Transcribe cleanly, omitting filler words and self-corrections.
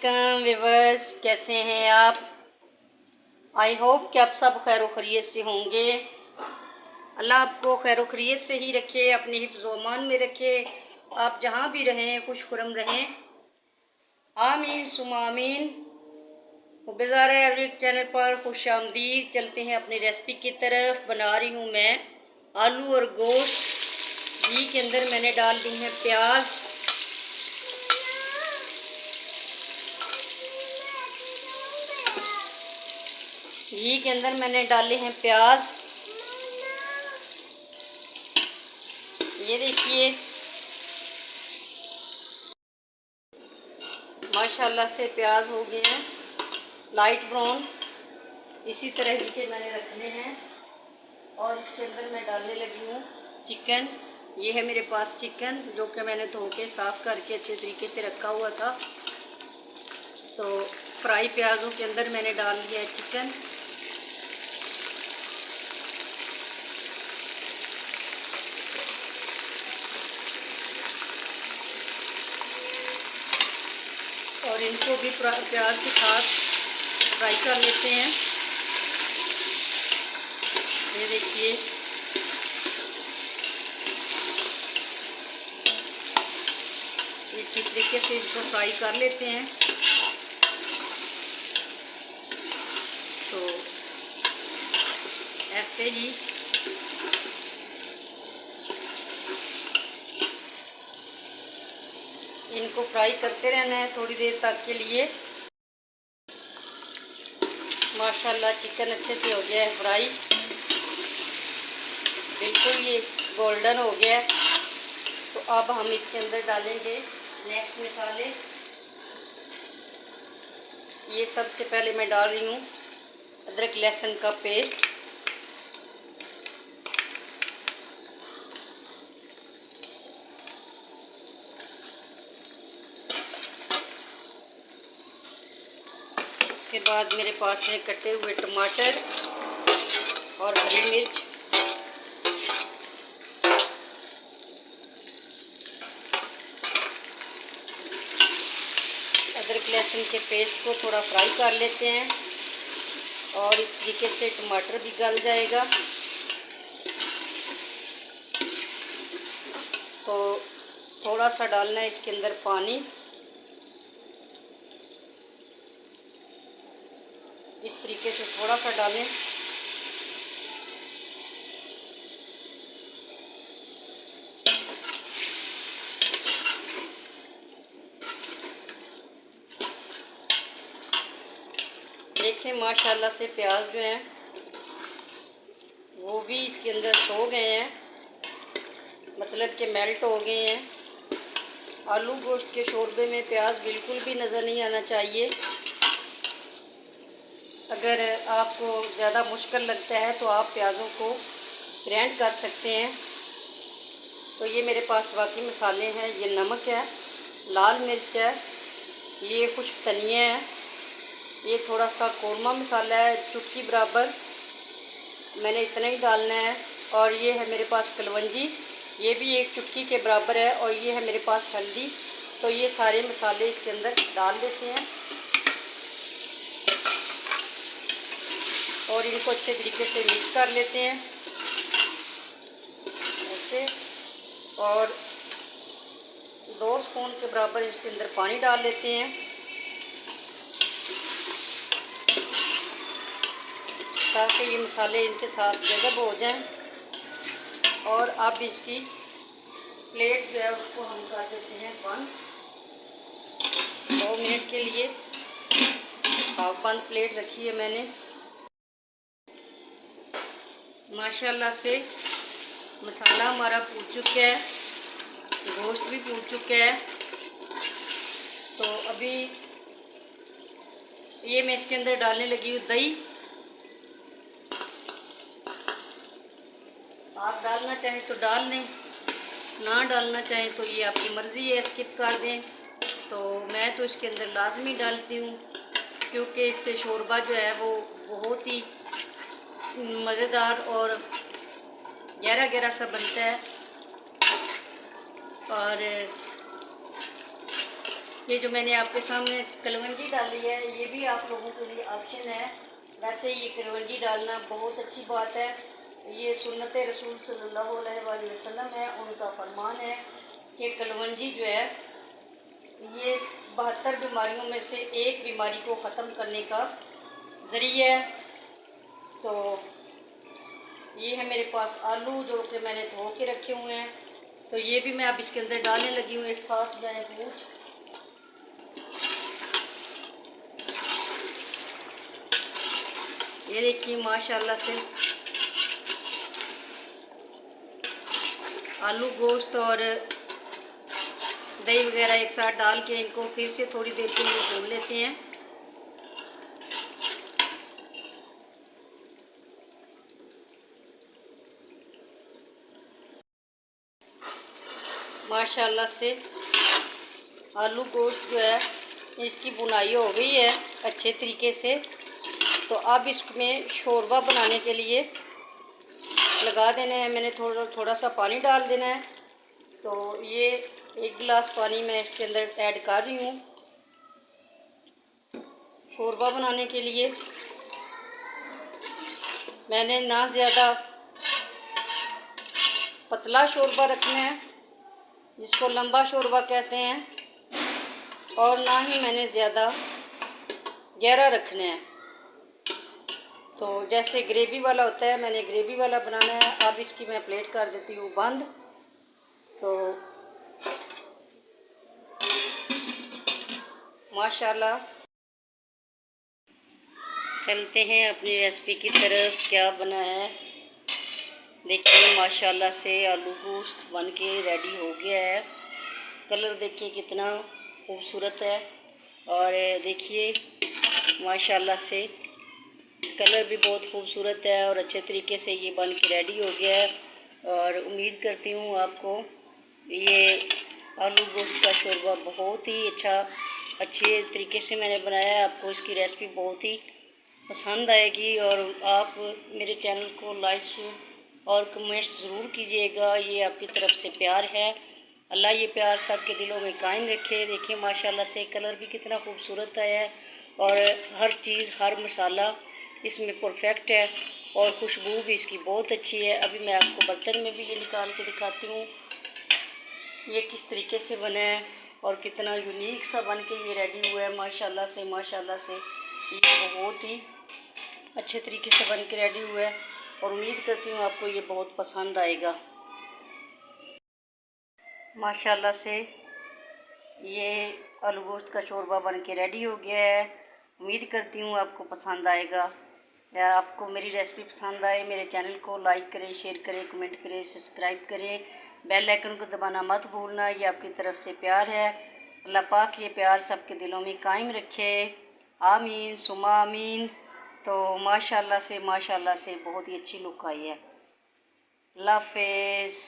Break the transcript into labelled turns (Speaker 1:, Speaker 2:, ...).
Speaker 1: वालेकुम व्यूअर्स, कैसे हैं आप। आई होप कि आप सब खैर खैरियत से होंगे। अल्लाह आपको खैर खैरियत से ही रखे, अपने हिफ्ज़-ओ-अमान में रखे। आप जहाँ भी रहें खुश खुरम रहें, आमीन सुमा आमीन। बेज़ारा एवरीक चैनल पर खुश आमदीद। चलते हैं अपनी रेसिपी की तरफ। बना रही हूँ मैं आलू और गोश्त। घी के अंदर मैंने डाल दी हैं प्याज। घी के अंदर मैंने डाले हैं प्याज। ये देखिए माशाल्लाह से प्याज हो गए हैं लाइट ब्राउन। इसी तरह के मैंने रखने हैं। और इसके अंदर मैं डालने लगी हूँ चिकन। ये है मेरे पास चिकन, जो कि मैंने धो के साफ़ करके अच्छे तरीके से रखा हुआ था। तो फ्राई प्याज़ों के अंदर मैंने डाल दिया है चिकन। और इनको भी प्याज के साथ फ्राई कर लेते हैं। ये देखिए ये अच्छी तरीके से इसको फ्राई कर लेते हैं। तो ऐसे ही इनको फ्राई करते रहना है थोड़ी देर तक के लिए। माशाल्लाह चिकन अच्छे से हो गया है फ्राई, बिल्कुल ये गोल्डन हो गया है। तो अब हम इसके अंदर डालेंगे नेक्स्ट मसाले। ये सबसे पहले मैं डाल रही हूँ अदरक लहसुन का पेस्ट। उसके बाद मेरे पास है कटे हुए टमाटर और हरी मिर्च। अदरक लहसुन के पेस्ट को थोड़ा फ्राई कर लेते हैं और इस तरीके से टमाटर भी गल जाएगा। तो थोड़ा सा डालना है इसके अंदर पानी। इस तरीके से थोड़ा सा डालें। देखें माशाल्लाह से प्याज जो हैं वो भी इसके अंदर सो गए हैं, मतलब कि मेल्ट हो गए हैं। आलू गोश्त के शोरबे में प्याज बिल्कुल भी नज़र नहीं आना चाहिए। अगर आपको ज़्यादा मुश्किल लगता है तो आप प्याज़ों को ग्राइंड कर सकते हैं। तो ये मेरे पास बाकी मसाले हैं। ये नमक है, लाल मिर्च है, ये खुश्क धनिया है, ये थोड़ा सा कौरमा मसाला है चुटकी बराबर, मैंने इतना ही डालना है। और ये है मेरे पास कलवंजी, ये भी एक चुटकी के बराबर है। और ये है मेरे पास हल्दी। तो ये सारे मसाले इसके अंदर डाल देते हैं और इनको अच्छे तरीके से मिक्स कर लेते हैं ऐसे। और 2 स्पून के बराबर इसके अंदर पानी डाल लेते हैं ताकि ये मसाले इनके साथ जज़ब हो जाएं। और अब इसकी प्लेट जो है उसको हम कर देते हैं बंद 2 मिनट के लिए। हाफ बंद प्लेट रखी है मैंने। माशाल्लाह से मसाला हमारा भून चुका है, गोश्त भी भून चुका है। तो अभी ये मैं इसके अंदर डालने लगी हूँ दही। आप डालना चाहें तो डाल लें, ना डालना चाहें तो ये आपकी मर्ज़ी है, स्किप कर दें। तो मैं तो इसके अंदर लाजमी डालती हूँ क्योंकि इससे शोरबा जो है वो बहुत ही मज़ेदार और गहरा गहरा सा बनता है। और ये जो मैंने आपके सामने कलवंजी डाली है, ये भी आप लोगों के लिए ऑप्शन है। वैसे ये कलवंजी डालना बहुत अच्छी बात है। ये सुन्नत रसूल सल्लल्लाहु अलैहि वसल्लम है, उनका फरमान है कि कलवंजी जो है ये 72 बीमारियों में से एक बीमारी को ख़त्म करने का ज़रिया है। तो ये है मेरे पास आलू जो कि मैंने धो के रखे हुए हैं, तो ये भी मैं अब इसके अंदर डालने लगी हूँ एक साथ जाए पूछ। ये देखिए माशाल्लाह से आलू गोश्त और दही वगैरह एक साथ डाल के इनको फिर से थोड़ी देर के लिए भून लेते हैं। माशाल्लाह से आलू गोश्त जो है इसकी बुनाई हो गई है अच्छे तरीके से। तो अब इसमें शोरबा बनाने के लिए लगा देना है। मैंने थोड़ा सा पानी डाल देना है। तो ये 1 गिलास पानी मैं इसके अंदर ऐड कर रही हूँ शोरबा बनाने के लिए। मैंने ना ज़्यादा पतला शोरबा रखना है जिसको लंबा शोरबा कहते हैं, और ना ही मैंने ज़्यादा गहरा रखना है। तो जैसे ग्रेवी वाला होता है, मैंने ग्रेवी वाला बनाना है। अब इसकी मैं प्लेट कर देती हूँ बंद। तो माशाल्लाह चलते हैं अपनी रेसिपी की तरफ। क्या बना है देखिए, माशाल्लाह से आलू गोश्त बन के रेडी हो गया है। कलर देखिए कितना खूबसूरत है, और देखिए माशाल्लाह से कलर भी बहुत खूबसूरत है और अच्छे तरीके से ये बन के रेडी हो गया है। और उम्मीद करती हूँ आपको ये आलू गोश्त का शोरबा बहुत ही अच्छे तरीके से मैंने बनाया है। आपको इसकी रेसिपी बहुत ही पसंद आएगी, और आप मेरे चैनल को लाइक शेयर और कमेंट्स ज़रूर कीजिएगा। ये आपकी तरफ से प्यार है। अल्लाह ये प्यार सबके दिलों में कायम रखे। देखिए माशाल्लाह से कलर भी कितना खूबसूरत आया है, और हर चीज़ हर मसाला इसमें परफेक्ट है, और खुशबू भी इसकी बहुत अच्छी है। अभी मैं आपको बर्तन में भी ये निकाल के दिखाती हूँ ये किस तरीके से बना है, और कितना यूनिक सा बन के ये रेडी हुआ है। माशाल्लाह से ये बहुत ही अच्छे तरीके से बन के रेडी हुआ है, और उम्मीद करती हूँ आपको ये बहुत पसंद आएगा। माशाल्लाह से ये आलू गोश्त का शोरबा बन के रेडी हो गया है। उम्मीद करती हूँ आपको पसंद आएगा। या आपको मेरी रेसिपी पसंद आए, मेरे चैनल को लाइक करें, शेयर करें, कमेंट करें, सब्सक्राइब करें, बेल आइकन को दबाना मत भूलना। ये आपकी तरफ से प्यार है। अल्लाह पाक ये प्यार सबके दिलों में कायम रखे। आमीन सुमा आमीन। तो माशाल्लाह से बहुत ही अच्छी लुक आई है। अल्लाह हाफ़िज़।